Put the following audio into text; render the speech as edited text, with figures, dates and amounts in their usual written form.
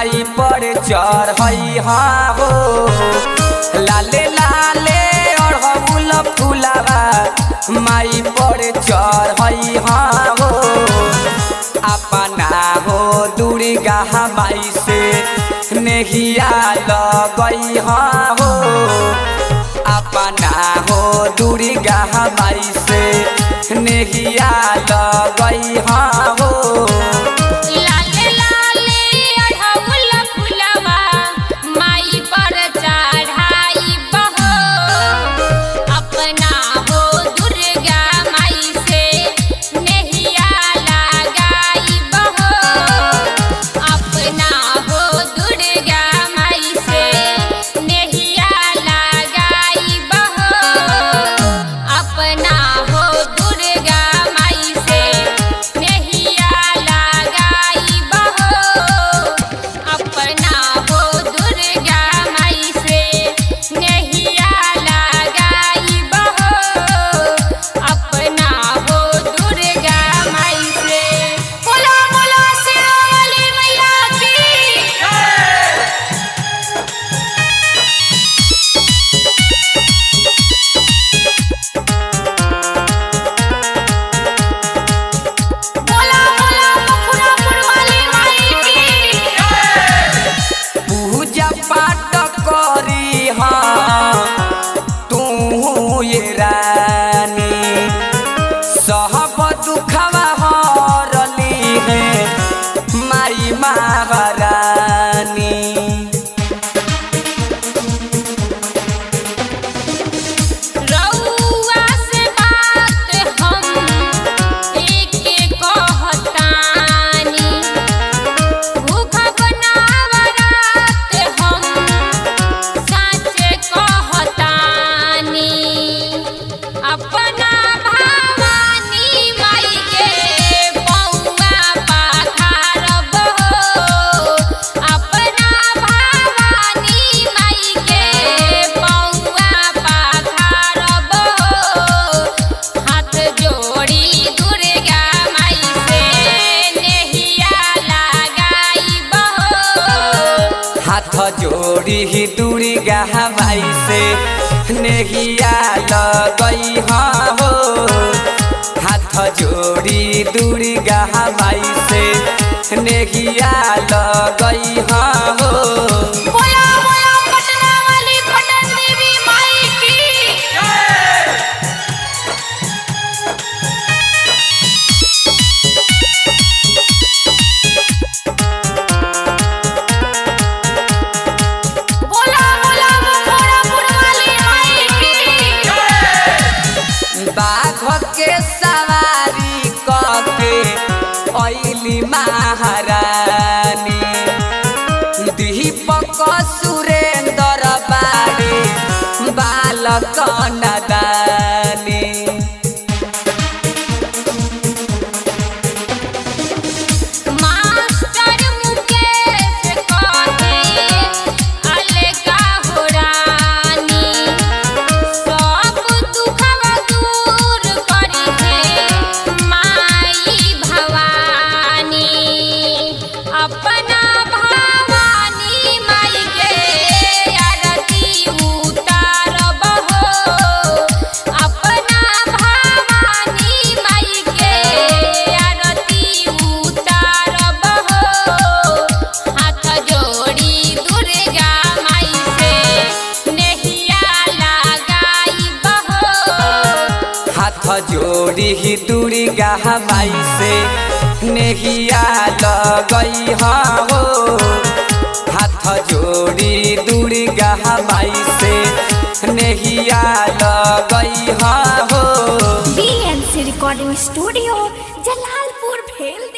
माई पर चढ़ई हो लाले लाले अड़हुल फुलावा माई पर चढ़ई हो अपना हो दुर्गा माई से नेहिया लगई हो अपना हो दुर्गा माई से नेहिया लगई हो सब दुखवा हरली है माई महारानी रउआ से बात हम एक कहतानी भूख बनावरात हम साचे कहतानी अपना हाथ जोड़ी दुर्गा माई से नेहिया लगई हो हाथ जोड़ी दुर्गा माई से नेहिया लगई हो बाघ के सवारी कके अइली महारानी दीपक सुरेंद्र बाड़े बालक नदानी जोड़ी दुर्गा माई से नेहिया लगई हो हाथ जोड़ी दुर्गा माई से नेहिया लगई हो। BNC रिकॉर्डिंग स्टूडियो जलालपुर भेल।